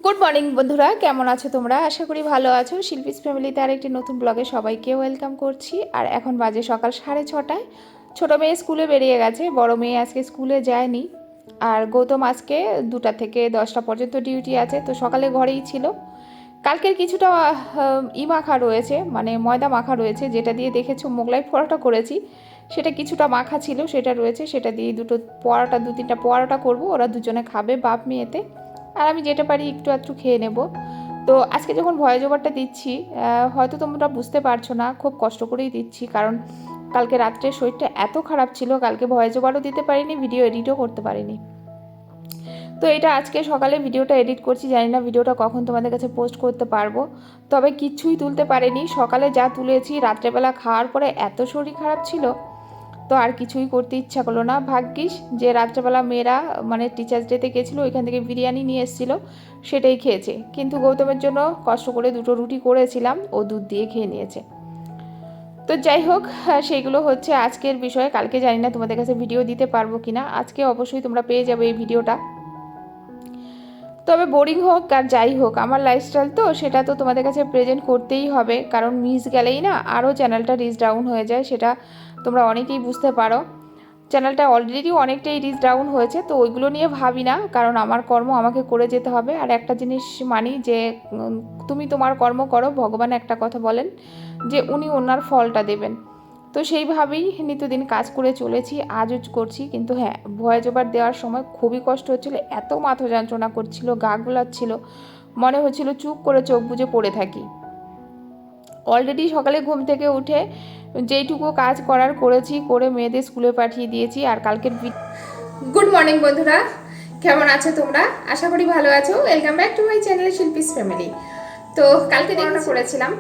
Good morning বন্ধুরা, কেমন আছো তোমরা? আশা করি ভালো আছো। শিল্পীস ফ্যামিলিতে আর একটি নতুন ব্লগে সবাইকে ওয়েলকাম করছি। আর এখন বাজে সকাল 6:30। ছোটো মেয়ে স্কুলে বেরিয়ে গেছে, বড় মেয়ে আজকে স্কুলে যায়নি। আর গৌতম আজকে 2টা থেকে 10টা পর্যন্ত ডিউটি আছে, তো সকালে ঘরেই ছিল। কালকের কিছুটা মাখা রয়েছে, মানে ময়দা মাখা রয়েছে, যেটা দিয়ে দেখেছো মোগলাই পরোটা করেছি, সেটা কিছুটা মাখা ছিল, সেটা রয়েছে। সেটা দিয়ে দু তিনটা পরোটা করবো, ওরা দুজনে খাবে বাপ মেয়েতে। আর আমি যেটা পারি একটু আধটু খেয়ে নেব। তো আজকে যখন ভয়েস ওভারটা দিচ্ছি, হয়তো তোমরা বুঝতে পারছো না, খুব কষ্ট করেই দিচ্ছি, কারণ কালকে রাত্রে শরীরটা এত খারাপ ছিল, কালকে ভয়েস ওভারও দিতে পারিনি, ভিডিও এডিটও করতে পারিনি। তো এটা আজকে সকালে ভিডিওটা এডিট করছি, জানি না ভিডিওটা কখন তোমাদের কাছে পোস্ট করতে পারবো। তবে কিছুই তুলতে পারিনি, সকালে যা তুলেছি, রাত্রেবেলা খাওয়ার পরে এত শরীর খারাপ ছিল, তো আর কিছুই করতে ইচ্ছা করলো না। ভাগ্যিস যে রাত্রেবেলা মেয়েরা মানে টিচার্স ডেতে গেছিলো, ওইখান থেকে বিরিয়ানি নিয়ে এসেছিলো, সেটাই খেয়েছে। কিন্তু গৌতমের জন্য কষ্ট করে 2টো রুটি করেছিলাম, ও দুধ দিয়ে খেয়ে নিয়েছে। তো যাই হোক, সেইগুলো হচ্ছে আজকের বিষয়। কালকে জানি না তোমাদের কাছে ভিডিও দিতে পারবো কিনা, আজকে অবশ্যই তোমরা পেয়ে যাবে এই ভিডিওটা। তবে বোরিং হোক আর যাই হোক, আমার লাইফস্টাইল তো সেটা তো তোমাদের কাছে প্রেজেন্ট করতেই হবে, কারণ মিস গেলেই না আরও চ্যানেলটা রিচ ডাউন হয়ে যায়, সেটা তোমরা অনেকেই বুঝতে পারো। চ্যানেলটা অলরেডি অনেকটাই রিচ ডাউন হয়েছে, তো ওইগুলো নিয়ে ভাবি না, কারণ আমার কর্ম আমাকে করে যেতে হবে। আর একটা জিনিস মানি যে তুমি তোমার কর্ম করো, ভগবান একটা কথা বলেন যে উনি ওনার ফলটা দেবেন। তো সেইভাবেই নিত্যদিন কাজ করে চলেছি, আজও করছি। কিন্তু হ্যাঁ, ভয়েস ওভার দেওয়ার সময় খুবই কষ্ট হচ্ছিলো, এত মাথা যন্ত্রণা করছিল, গা গোলাচ্ছিল, মনে হচ্ছিল চুপ করে চোখ বুজে পড়ে থাকি। অলরেডি সকালে ঘুম থেকে উঠে যেইটুকু কাজ করার করেছি, করে মেয়েদের স্কুলে পাঠিয়ে দিয়েছি। আর কালকের গুড মর্নিং বন্ধুরা, কেমন আছো তোমরা? আশা করি ভালো আছো। Welcome back to my channel Shilpi's family. তো কালকে রান্না করেছিলাম,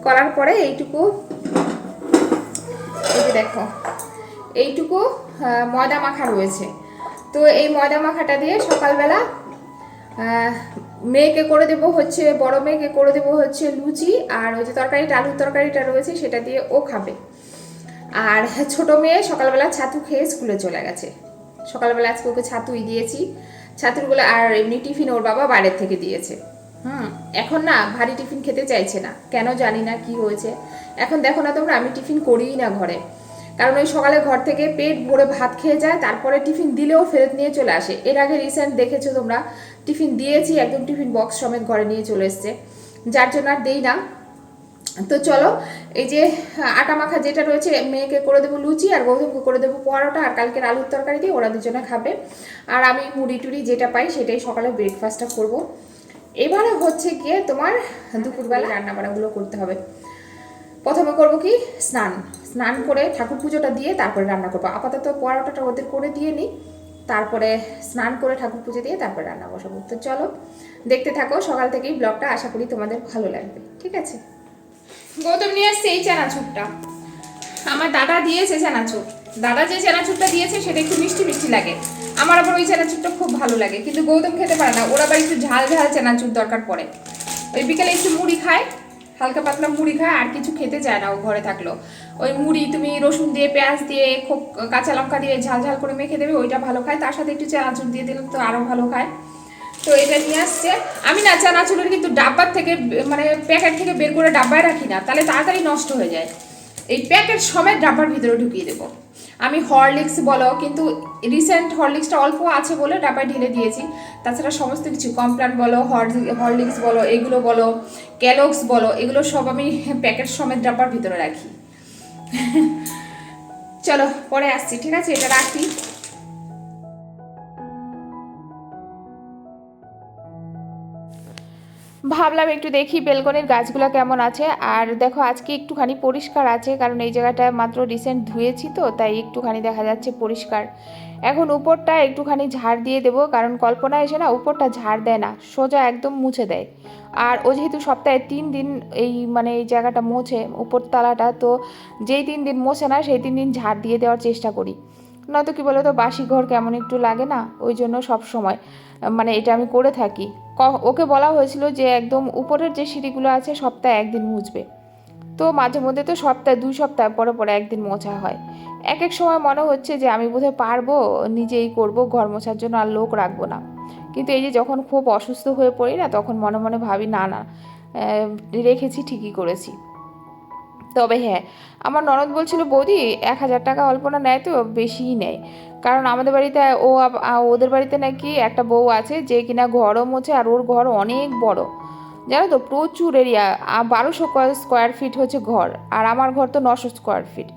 করার পরে এইটুকু, এই যে দেখো এইটুকু ময়দা মাখা রয়েছে। তো এই ময়দা মাখাটা দিয়ে সকালবেলা মেয়েকে করে দেবো হচ্ছে, বড় মেয়েকে করে দেবো হচ্ছে লুচি, আর ওই যে তরকারিটা, আলুর তরকারিটা রয়েছে, সেটা দিয়ে ও খাবে। আর ছোট মেয়ে সকালবেলা ছাতু খেয়ে স্কুলে চলে গেছে। সকালবেলা আজকে ওকে ছাতুই দিয়েছি, ছাতুরগুলো। আর এমনি টিফিন ওর বাবা বাইরের থেকে দিয়েছে। এখন না ভারী টিফিন খেতে চাইছে না, কেন জানি না কি হয়েছে। এখন দেখো না তোমরা, আমি টিফিন করিই না ঘরে, কারণ ওই সকালে ঘর থেকে পেট ভরে ভাত খেয়ে যায়, তারপরে টিফিন দিলেও ফেরত নিয়ে চলে আসে। এর আগে রিসেন্ট দেখেছো তোমরা, টিফিন দিয়েছি, একদম টিফিন বক্স সমেত ঘরে নিয়ে চলে এসছে, যার জন্য আর দেই না। তো চলো, এই যে আটা মাখা যেটা রয়েছে, মেয়েকে করে দেবো লুচি, আর গৌতমকে করে দেবো পরোটা, আর কালকের আলুর তরকারি দিয়ে ওরা দুজনে খাবে। আর আমি মুড়ি টুড়ি যেটা পাই সেটাই সকালে ব্রেকফাস্টটা করব। এবারে হচ্ছে গিয়ে তোমার দুপুরবেলা রান্নাবান্নাগুলো করতে হবে। প্রথমে করব কি, স্নান স্নান করে ঠাকুর পুজোটা দিয়ে তারপরে রান্না করবো। আপাতত পরোটাটা ওদের করে দিয়ে নিই, তারপরে স্নান করে ঠাকুর পুজো দিয়ে তারপরে রান্না বসাবো। তো চলো দেখতে থাকো সকাল থেকেই ব্লগটা, আশা করি তোমাদের ভালো লাগবে। ঠিক আছে। গৌতম নিয়ে আসছে এই চানাচুরটা, আমার দাদা দিয়েছে চানাচুর। দাদা যে চানাচুরটা দিয়েছে সেটা একটু মিষ্টি মিষ্টি লাগে, আমার আবার ওই চানাচুরটা খুব ভালো লাগে, কিন্তু গৌতম খেতে পারে না, ওরা আবার একটু ঝাল ঝাল চানাচুর দরকার পড়ে। ওই বিকেলে একটু মুড়ি খায়, হালকা পাতলা মুড়ি খায়, আর কিছু খেতে চায় না ও ঘরে থাকলো। ওই মুড়ি তুমি রসুন দিয়ে, পেঁয়াজ দিয়ে, খুব কাঁচা লঙ্কা দিয়ে ঝাল ঝাল করে মেখে দেবে, ওইটা ভালো খায়। তার সাথে একটু চানাচুর দিয়ে দিলে তো আরও ভালো খায়। তো এটা নিয়ে আসছে। আমি না চানাচুরের কিন্তু ডাব্বার থেকে, মানে প্যাকেট থেকে বের করে ডাব্বায় রাখি না, তাহলে তাড়াতাড়ি নষ্ট হয়ে যায়। এই প্যাকেট সমেত ডাব্বার ভিতরে ঢুকিয়ে দেবো। আমি হরলিক্স বলো, কিন্তু রিসেন্ট হরলিক্সটা অল্প আছে বলে ডাব্বায় ঢেলে দিয়েছি, তাছাড়া সমস্ত কিছু কমপ্লান বলো, হরলিক্স বলো, এগুলো বলো, ক্যালগস বলো, এগুলো সব আমি প্যাকেট সমেত ডাব্বার ভিতরে রাখি। চলো পরে আসছি, ঠিক আছে, এটা রাখি। ভাবলাম একটু দেখি বেলকনির গাছগুলো কেমন আছে। আর দেখো আজকে একটুখানি পরিষ্কার আছে, কারণ এই জায়গাটা মাত্র রিসেন্ট ধুয়েছি, তো তাই একটুখানি দেখা যাচ্ছে পরিষ্কার। এখন উপরটা একটুখানি ঝাড় দিয়ে দেবো, কারণ কল্পনা এসে না উপরটা ঝাড় দেয় না, সোজা একদম মুছে দেয়। আর ও যেহেতু সপ্তাহে 3 দিন এই মানে এই জায়গাটা মোছে, উপরতলাটা, তো যেই 3 দিন মোছে না সেই 3 দিন ঝাড় দিয়ে দেওয়ার চেষ্টা করি। নয়তো কী বলো তো, বাসি ঘর কেমন একটু লাগে না, ওই জন্য সব সময় মানে এটা আমি করে থাকি। ওকে বলা হয়েছিল যে একদম উপরের যে সিঁড়িগুলো আছে সপ্তাহে 1 দিন মুছবে, তো মাঝে মধ্যে তো সপ্তাহে 2 সপ্তাহ পরে পরে 1 দিন মোছা হয়। এক সময় মনে হচ্ছে যে আমি বোধহয় পারবো, নিজেই করব, ঘর মোছার জন্য আর লোক রাখবো না। কিন্তু এই যে যখন খুব অসুস্থ হয়ে পড়ি না, তখন মনে মনে ভাবি না না, রেখেছি, ঠিকই করেছি। তবে হ্যাঁ, আমার ননদ বলছিল বৌদি 1,000 টাকা অল্পনা নেয় তো, বেশিই নেয়। কারণ আমাদের বাড়িতে ওদের বাড়িতে নাকি একটা বউ আছে যে কিনা ঘরও মোছে, আর ওর ঘর অনেক বড়, জানো তো, প্রচুর এরিয়া। 1200 স্কোয়ার ফিট হচ্ছে ঘর, আর আমার ঘর তো 900 স্কোয়ার ফিট।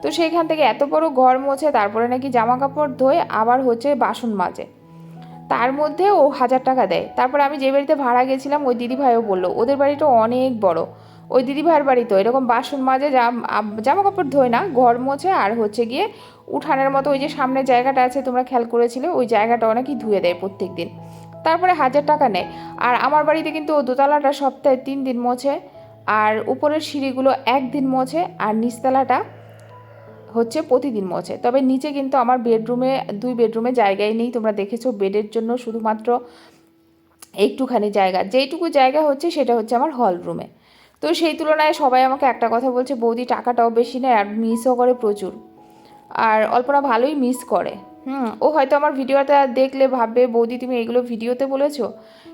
তো সেইখান থেকে এত বড় ঘর মোছে, তারপরে নাকি জামা কাপড় ধোয়, আবার হচ্ছে বাসন মাজে, তার মধ্যে ও 1,000 টাকা দেয়। তারপর আমি যে বাড়িতে ভাড়া গেছিলাম ওই দিদিভাইও বললো ওদের বাড়িটা অনেক বড়। ওই দিদিভাইয়ের বাড়ি তো এরকম বাসন মাজে, জামা কাপড় ধোয় না, ঘর মোছে, আর হচ্ছে গিয়ে উঠানের মতো ওই যে সামনে জায়গাটা আছে, তোমরা খেয়াল করেছিলে, ওই জায়গাটা অনেকই ধুয়ে দেয় প্রত্যেক দিন। তারপরে 1,000 টাকা নেয়। আর আমার বাড়িতে কিন্তু ও দোতলাটা সপ্তাহে 3 দিন মোছে, আর উপরের সিঁড়িগুলো 1 দিন মোছে, আর নিচতলাটা হচ্ছে প্রতিদিন মোছে। তবে নিচে কিন্তু আমার বেডরুমে, 2 বেডরুমে জায়গাই নেই, তোমরা দেখেছো, বেডের জন্য শুধুমাত্র একটুখানি জায়গা, যেইটুকু জায়গা হচ্ছে সেটা হচ্ছে আমার হল রুমে। তো সেই তুলনায় সবাই আমাকে একটা কথা বলছে, বৌদি টাকাটাও বেশি নেয় আর মিসও করে প্রচুর। আর অল্পনা ভালোই মিস করে। ও হয়তো আমার ভিডিওটা দেখলে ভাববে বৌদি তুমি এগুলো ভিডিওতে বলেছো,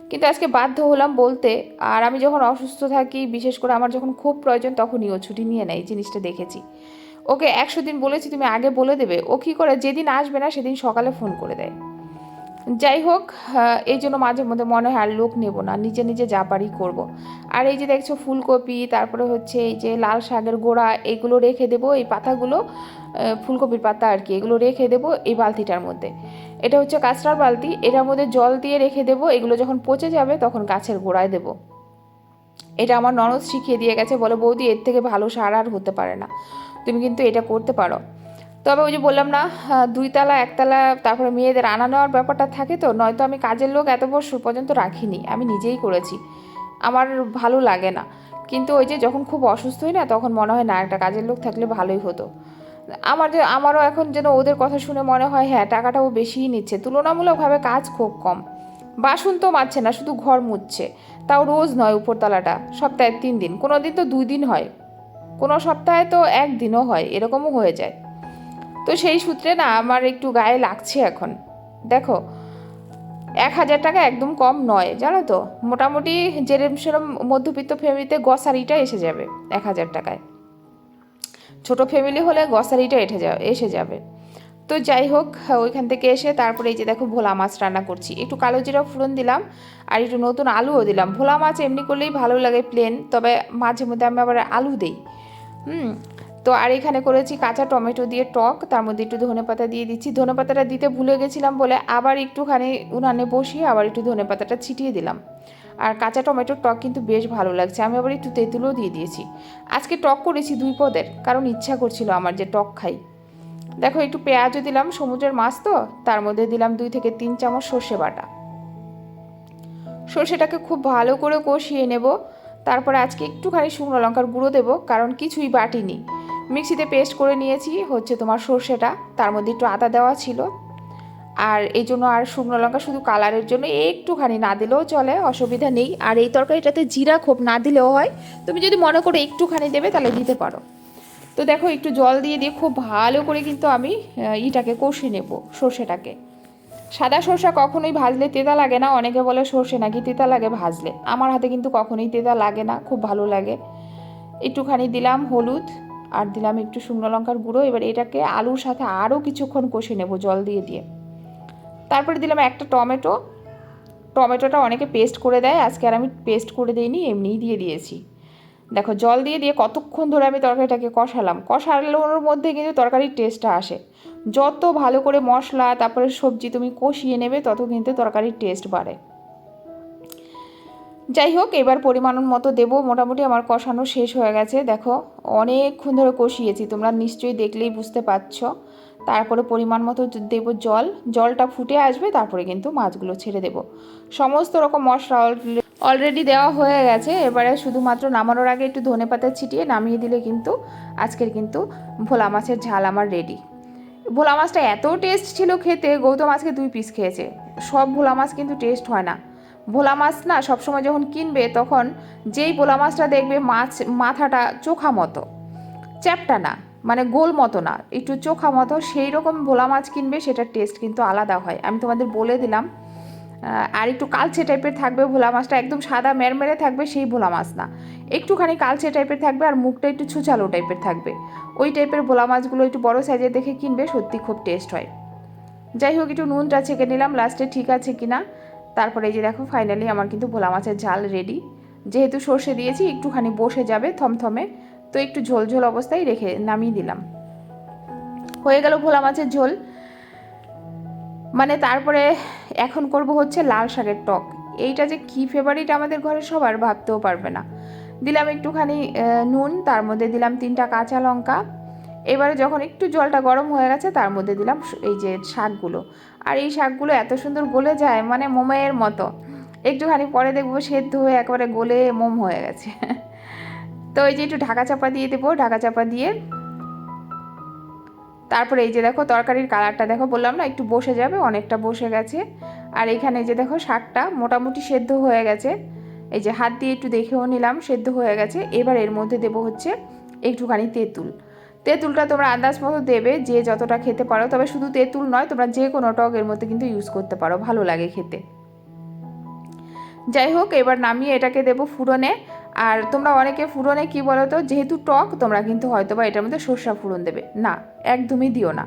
কিন্তু আজকে বাধ্য হলাম বলতে। আর আমি যখন অসুস্থ থাকি, বিশেষ করে আমার যখন খুব প্রয়োজন, তখনই ও ছুটি নিয়ে নেয়, জিনিসটা দেখেছি। ওকে 100 দিন বলেছি তুমি আগে বলে দেবে, ও কী করে, যেদিন আসবে না সেদিন সকালে ফোন করে দেয়। যাই হোক, এই জন্য মাঝে মধ্যে মনে হয় আর লোক নেব না, নিজে নিজে যা পারি করবো। আর এই যে দেখছো ফুলকপি, তারপরে হচ্ছে এই যে লাল শাকের গোড়া, এগুলো রেখে দেবো, এই পাতাগুলো, ফুলকপির পাতা আর কি, এগুলো রেখে দেবো এই বালতিটার মধ্যে। এটা হচ্ছে কাঁচরার বালতি, এটার মধ্যে জল দিয়ে রেখে দেবো, এগুলো যখন পচে যাবে তখন গাছের গোড়ায় দেবো। এটা আমার ননদ শিখিয়ে দিয়ে গেছে, বলে বৌদি এর থেকে ভালো সার আর হতে পারে না, তুমি কিন্তু এটা করতে পারো। তবে ওই যে বললাম না, 2 তলা 1 তলা, তারপরে মেয়েদের আনা নেওয়ার ব্যাপারটা থাকে, তো নয়তো আমি কাজের লোক এত বছর পর্যন্ত রাখিনি, আমি নিজেই করেছি, আমার ভালো লাগে না। কিন্তু ওই যে যখন খুব অসুস্থ হই না, তখন মনে হয় না একটা কাজের লোক থাকলে ভালোই হতো। আমারও এখন যেন ওদের কথা শুনে মনে হয় হ্যাঁ টাকাটাও বেশিই নিচ্ছে, তুলনামূলকভাবে কাজ খুব কম। বাসন তো মাজছে না, শুধু ঘর মুছছে, তাও রোজ নয়, উপরতলাটা সপ্তাহে 3 দিন, কোনো দিন তো 2 দিন হয়, কোনো সপ্তাহে তো 1 দিনও হয়, এরকমও হয়ে যায়। তো সেই সূত্রে না আমার একটু গায়ে লাগছে এখন। দেখো, 1,000 টাকা একদম কম নয়, জানো তো, মোটামুটি যেরম সেরম মধ্যবিত্ত ফ্যামিলিতে গ্রসারিটা এসে যাবে 1,000 টাকায়। ছোট ফ্যামিলি হলে গ্রসারিটা এসে যাবে। তো যাই হোক, ওইখান থেকে এসে তারপরে এই যে দেখো ভোলা মাছ রান্না করছি, একটু কালো জিরা ফোড়ন দিলাম, আর একটু নতুন আলুও দিলাম। ভোলা মাছ এমনি করলেই ভালো লাগে প্লেন, তবে মাঝে মধ্যে আমি আবার আলু দিই। তো আর এখানে করেছি কাঁচা টমেটো দিয়ে টক, তার মধ্যে একটু ধনেপাতা দিয়ে দিচ্ছি। ধনেপাতাটা দিতে ভুলে গেছিলাম বলে আবার একটুখানি উনানে বসিয়ে আবার একটু ধনেপাতাটা ছিটিয়ে দিলাম। আর কাঁচা টমেটোর টক কিন্তু বেশ ভালো লাগছে, আমি আবার একটু তেঁতুলও দিয়ে দিয়েছি। আজকে টক করেছি 2 পদের, কারণ ইচ্ছা করছিল আমার যে টক খাই। দেখো একটু পেঁয়াজও দিলাম, সমুদ্রের মাছ তো, তার মধ্যে দিলাম 2 থেকে 3 চামচ সর্ষে বাটা। সর্ষেটাকে খুব ভালো করে কষিয়ে নেব। তারপরে আজকে একটুখানি শুকনো লঙ্কার গুঁড়ো দেবো, কারণ কিছুই বাটিনি, মিক্সিতে পেস্ট করে নিয়েছি হচ্ছে তোমার সর্ষেটা, তার মধ্যে একটু আদা দেওয়া ছিল। আর এই জন্য, আর শুকনো লঙ্কা শুধু কালারের জন্য একটুখানি, না দিলেও চলে, অসুবিধা নেই। আর এই তরকারিটাতে জিরা খুব না দিলেও হয়, তুমি যদি মনে করো একটুখানি দেবে তাহলে দিতে পারো। তো দেখো একটু জল দিয়ে খুব ভালো করে কিন্তু আমি ইটাকে কষিয়ে নেব, সর্ষেটাকে। সাদা সর্ষে কখনোই ভাজলে তেতা লাগে না, অনেকে বলে সর্ষে নাকি তেতা লাগে ভাজলে, আমার হাতে কিন্তু কখনোই তেতা লাগে না, খুব ভালো লাগে। একটুখানি দিলাম হলুদ, আর দিলাম একটু শুকনো লঙ্কার গুঁড়ো। এবার এটাকে আলুর সাথে আরও কিছুক্ষণ কষে নেব জল দিয়ে দিয়ে। তারপরে দিলাম একটা টমেটো। টমেটোটা অনেকে পেস্ট করে দেয়, আজকে আর আমি পেস্ট করে দিইনি, এমনিই দিয়ে দিয়েছি। দেখো জল দিয়ে দিয়ে কতক্ষণ ধরে আমি তরকারিটাকে কষানোর মধ্যে কিন্তু তরকারির টেস্টটা আসে। যত ভালো করে মশলা তারপরে সবজি তুমি কষিয়ে নেবে, তত কিন্তু তরকারির টেস্ট বাড়ে। যাই হোক, এবার পরিমাণ মতো দেবো। মোটামুটি আমার কষানো শেষ হয়ে গেছে, দেখো অনেকক্ষণ ধরে কষিয়েছি, তোমরা নিশ্চয়ই দেখলেই বুঝতে পারছো। তারপরে পরিমাণ মতো দেবো জল, জলটা ফুটে আসবে, তারপরে কিন্তু মাছগুলো ছেড়ে দেবো। সমস্ত রকম মশলা অলরেডি দেওয়া হয়ে গেছে, এবারে শুধুমাত্র নামানোর আগে একটু ধনেপাতা ছিটিয়ে নামিয়ে দিলে কিন্তু আজকের কিন্তু ভোলা মাছের ঝাল আমার রেডি। ভোলা মাছটা এত টেস্ট ছিল খেতে, গৌতম আজকে 2 পিস খেয়েছে। সব ভোলা মাছ কিন্তু টেস্ট হয় না। ভোলা মাছ না সবসময় যখন কিনবে, তখন যেই ভোলা মাছটা দেখবে মাথাটা চোখা মতো, চ্যাপটা না, মানে গোল মতো না, একটু চোখা মতো, সেই রকম ভোলা মাছ কিনবে, সেটার টেস্ট কিন্তু আলাদা হয়। আমি তোমাদের বলে দিলাম, আর একটু কালচে টাইপের থাকবে ভোলা মাছটা, একদম সাদা মেরমেরে থাকবে সেই ভোলা মাছ না, একটুখানি কালচে টাইপের থাকবে আর মুখটা একটু ছুচালো টাইপের থাকবে। ওই টাইপের ভোলা মাছগুলো একটু বড় সাইজের দেখে কিনবে, সত্যি খুব টেস্ট হয়। যাই হোক, একটু নুনটা ছেঁকে নিলাম লাস্টে ঠিক আছে কিনা। তারপরে এই যে দেখো ফাইনালি আমার কিন্তু ভোলা মাছের ঝাল রেডি। যেহেতু সর্ষে দিয়েছি একটুখানি বসে যাবে থমথমে, তো একটু ঝোল ঝোল অবস্থায় রেখে নামিয়ে দিলাম। হয়ে গেল ভোলা মাছের ঝোল। মানে তারপরে এখন করব হচ্ছে লাল শাকের টক। এইটা যে কি ফেভারিট আমাদের ঘরে সবার, ভাবতেও পারবে না। দিলাম একটুখানি নুন, তার মধ্যে দিলাম 3টা কাঁচা লঙ্কা। এবারে যখন একটু জলটা গরম হয়ে গেছে তার মধ্যে দিলাম এই যে শাকগুলো। আর এই শাকগুলো এত সুন্দর গলে যায়, মানে মোমের মতো। একটুখানি পরে দেখবো সেদ্ধ হয়ে একেবারে গলে মোম হয়ে গেছে। তো এই যে একটু ঢাকা চাপা দিয়ে দেবো, ঢাকা চাপা দিয়ে তারপরে এই যে দেখো তরকারির কালারটা দেখো, বললাম না একটু বসে যাবে, অনেকটা বসে গেছে। আর এখানে যে দেখো শাকটা মোটামুটি সেদ্ধ হয়ে গেছে, এই যে হাত দিয়ে একটু দেখেও নিলাম সেদ্ধ হয়ে গেছে। এবার এর মধ্যে দেবো হচ্ছে একটুখানি তেঁতুল। তেঁতুলটা তোমরা আন্দাজ মতো দেবে, যে যতটা খেতে পারো। তবে শুধু তেঁতুল নয়, তোমরা যে কোনো টক এর মধ্যে কিন্তু ইউজ করতে পারো, ভালো লাগে খেতে। যাই হোক, এবার নামিয়ে এটাকে দেবো ফুরনে। আর তোমরা অনেকে ফুরনে কি বলো তো, যেহেতু টক তোমরা কিন্তু হয়তো বা এটার মধ্যে সর্ষা ফুরন দেবে না, একদমই দিও না।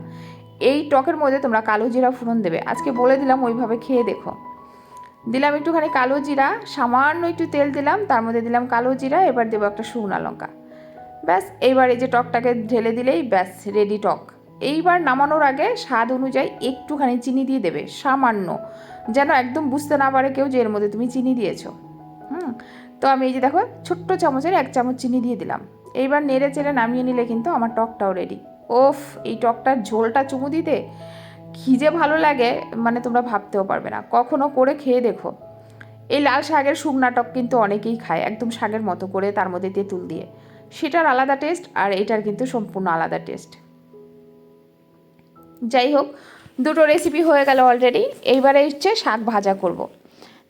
এই টকের মধ্যে তোমরা কালো জিরা ফুরন দেবে। আজকে বলে দিলাম, ওইভাবে খেয়ে দেখো। দিলাম একটুখানি কালো জিরা, সামান্য একটু তেল দিলাম, তার মধ্যে দিলাম কালো জিরা, এবার দেবো একটা শুকনো লঙ্কা। ব্যাস, এইবার এই যে টকটাকে ঢেলে দিলেই ব্যাস রেডি টক। এইবার নামানোর আগে স্বাদ অনুযায়ী একটুখানি চিনি দিয়ে দেবে, সামান্য, যেন একদম বুঝতে না পারে কেউ যে এর মধ্যে তুমি চিনি দিয়েছো। তো আমি এই যে দেখো ছোট্ট চামচের 1 চামচ চিনি দিয়ে দিলাম। এইবার নেড়ে চেড়ে নামিয়ে নিলে কিন্তু আমার টকটাও রেডি। ওফ, এই টকটার ঝোলটা চুমু দিতে কী যে ভালো লাগে, মানে তোমরা ভাবতেও পারবে না। কখনো করে খেয়ে দেখো। এই লাল শাকের শুকনা টক কিন্তু অনেকেই খায় একদম শাকের মতো করে, তার মধ্যে তেঁতুল দিয়ে। সেটার আলাদা টেস্ট, আর এটার কিন্তু সম্পূর্ণ আলাদা টেস্ট। যাই হোক, দুটো রেসিপি হয়ে গেল অলরেডি। এইবারে হচ্ছে শাক ভাজা করব।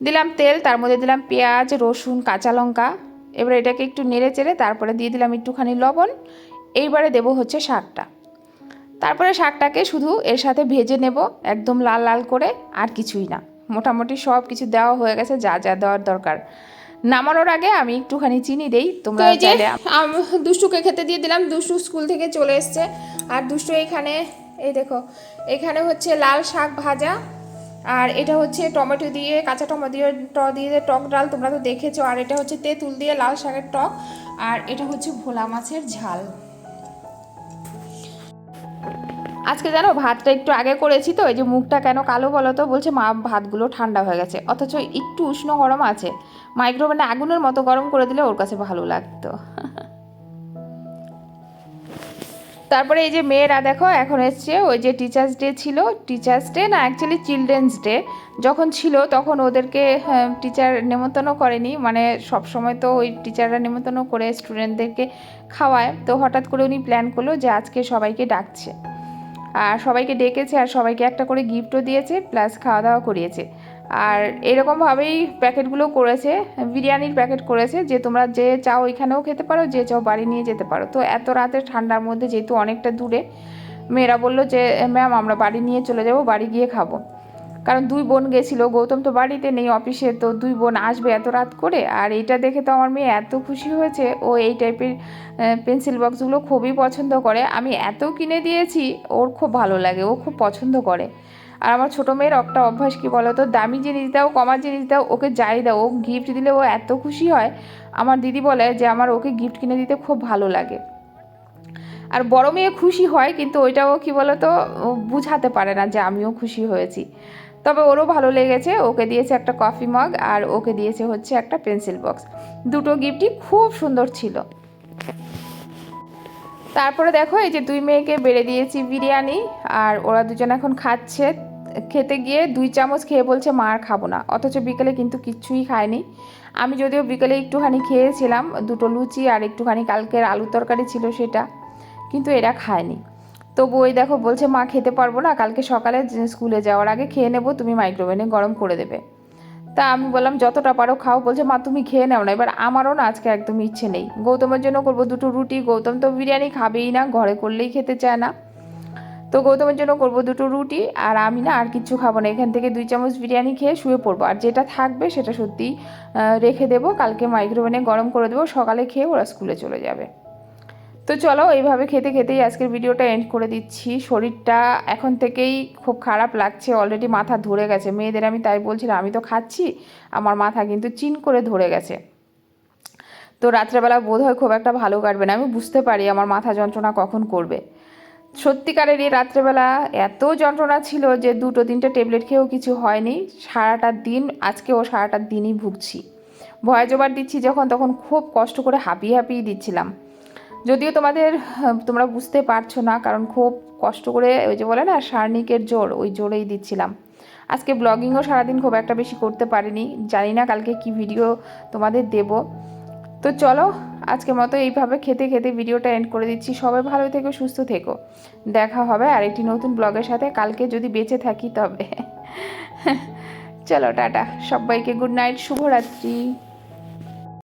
দিলাম তেল, তার মধ্যে দিলাম পেঁয়াজ, রসুন, কাঁচা লঙ্কা। এবার এটাকে একটু নেড়ে চেড়ে তারপরে দিয়ে দিলাম একটুখানি লবণ। এইবারে দেবো হচ্ছে শাকটা। তারপরে শাকটাকে শুধু এর সাথে ভেজে নেব একদম লাল লাল করে, আর কিছুই না। মোটামুটি সব কিছু দেওয়া হয়ে গেছে, যা যা দেওয়ার দরকার। নামানোর আগে আমি একটুখানি চিনি দেই, তোমরা চাইলে। দুষ্টুকে খেতে দিয়ে দিলাম, দুষ্টু স্কুল থেকে চলে এসছে। আর দুষ্টু এখানে এই দেখো, এখানে হচ্ছে লাল শাক ভাজা, আর এটা হচ্ছে টমেটো দিয়ে, কাঁচা টমেটো দিয়ে টক ডাল, তোমরা তো দেখেছো। আর এটা হচ্ছে তেঁতুল দিয়ে লাল শাকের টক, আর এটা হচ্ছে ভোলা মাছের ঝাল। আজকে জানো ভাতটা একটু আগে করেছি, তো এই যে মুখটা কেন কালো বলো তো, বলছে মা ভাতগুলো ঠান্ডা হয়ে গেছে, অথচ একটু উষ্ণ গরম আছে। মাইক্রোওভেনে আগুনের মতো গরম করে দিলে ওর কাছে ভালো লাগতো। তারপরে এই যে মেয়েরা দেখো এখন এসছে, ওই যে টিচার্স ডে ছিল, টিচার্স ডে না অ্যাকচুয়ালি চিলড্রেন্স ডে যখন ছিল, তখন ওদেরকে টিচার নেমন্তন্ন করেনি, মানে সব সময় তো ওই টিচাররা নেমন্তন্ন করে স্টুডেন্টদেরকে খাওয়ায়। তো হঠাৎ করে উনি প্ল্যান করলো যে আজকে সবাইকে ডাকছে, আর সবাইকে ডেকেছে, আর সবাইকে একটা করে গিফটও দিয়েছে, প্লাস খাওয়া দাওয়া করিয়েছে। আর এরকমভাবেই প্যাকেটগুলো করেছে, বিরিয়ানির প্যাকেট করেছে, যে তোমরা যে চাও ওইখানেও খেতে পারো, যে চাও বাড়ি নিয়ে যেতে পারো। তো এত রাতে ঠান্ডার মধ্যে যেহেতু অনেকটা দূরে, মেয়েরা বললো যে ম্যাম আমরা বাড়ি নিয়ে চলে যাব, বাড়ি গিয়ে খাবো। কারণ 2 বোন গেছিলো, গৌতম তো বাড়িতে নেই অফিসে, তো 2 বোন আসবে এত রাত করে। আর এইটা দেখে তো আমার মেয়ে এত খুশি হয়েছে, ও এই টাইপের পেন্সিল বক্সগুলো খুবই পছন্দ করে। আমি এত কিনে দিয়েছি, ওর খুব ভালো লাগে, ও খুব পছন্দ করে। আর আমার ছোটো মেয়ের একটা অভ্যাস কী বলো তো, দামি জিনিস দাও, কমা জিনিস দাও, ওকে যাই দাও, ও গিফট দিলে ও এত খুশি হয়। আমার দিদি বলে যে আমার ওকে গিফট কিনে দিতে খুব ভালো লাগে। আর বড় মেয়ে খুশি হয়, কিন্তু ওইটাও কি বলো তো, বুঝাতে পারে না যে আমিও খুশি হয়েছি। তবে ওরও ভালো লেগেছে, ওকে দিয়েছে একটা কফি মগ, আর ওকে দিয়েছে হচ্ছে একটা পেন্সিল বক্স। দুটো গিফটই খুব সুন্দর ছিল। তারপরে দেখো এই যে 2 মেয়েকে বেড়ে দিয়েছি বিরিয়ানি, আর ওরা দুজন এখন খাচ্ছে। খেতে গিয়ে 2 চামচ খেয়ে বলছে মা আর খাবো না, অথচ বিকেলে কিন্তু কিচ্ছুই খায়নি। আমি যদিও বিকেলে একটুখানি খেয়েছিলাম, 2টো লুচি আর একটুখানি কালকের আলু তরকারি ছিল সেটা, কিন্তু এরা খায়নি। তবু ওই দেখো বলছে মা খেতে পারবো না, কালকে সকালে স্কুলে যাওয়ার আগে খেয়ে নেবো, তুমি মাইক্রোওভেনে গরম করে দেবে। তা আমি বললাম যতটা পারো খাও, বলছে মা তুমি খেয়ে নাও না। এবার আমারও না আজকে একদম ইচ্ছে নেই, গৌতমের জন্য করবো 2টো রুটি, গৌতম তো বিরিয়ানি খাবেই না, ঘরে করলেই খেতে চায় না। তো গৌতমের জন্য করবো 2টো রুটি, আর আমি না আর কিচ্ছু খাবো না, এখান থেকে 2 চামচ বিরিয়ানি খেয়ে শুয়ে পড়বো। আর যেটা থাকবে সেটা সত্যি রেখে দেবো, কালকে মাইক্রোওভেনে গরম করে দেবো, সকালে খেয়ে ওরা স্কুলে চলে যাবে। তো চলো এইভাবে খেতে খেতেই আজকের ভিডিওটা এন্ড করে দিচ্ছি। শরীরটা এখন থেকেই খুব খারাপ লাগছে, অলরেডি মাথা ধরে গেছে। মেয়েদের আমি তাই বলছিলাম, আমি তো খাচ্ছি, আমার মাথা কিন্তু চিন করে ধরে গেছে। তো রাত্রেবেলা বোধ হয় খুব একটা ভালো কাটবে না, আমি বুঝতে পারি আমার মাথা যন্ত্রণা কখন করবে। সত্যিকারেরই রাত্রেবেলা এত যন্ত্রণা ছিল যে 2-3টে ট্যাবলেট খেয়েও কিছু হয়নি। সারাটা দিন, আজকেও সারাটা দিনই ভুগছি। ভয়েস ওভার দিচ্ছি যখন, তখন খুব কষ্ট করে হাঁপিয়ে হাঁপিয়ে দিচ্ছিলাম। যদিও তোমরা বুঝতে পারছো না, কারণ খুব কষ্ট করে, ওই যে বলে না শারনিকের জোর, ওই জোরেই দিচ্ছিলাম। আজকে ব্লগিংও সারাদিন খুব একটা বেশি করতে পারিনি, জানি না কালকে কি ভিডিও তোমাদের দেব। তো চলো আজকের মতো এইভাবে খেতে খেতে ভিডিওটা এন্ড করে দিচ্ছি। সবাই ভালো থেকো, সুস্থ থেকো, দেখা হবে আরেকটি নতুন ব্লগের সাথে কালকে, যদি বেঁচে থাকি তবে। চলো টাটা, সবাইকে গুড নাইট, শুভরাত্রি।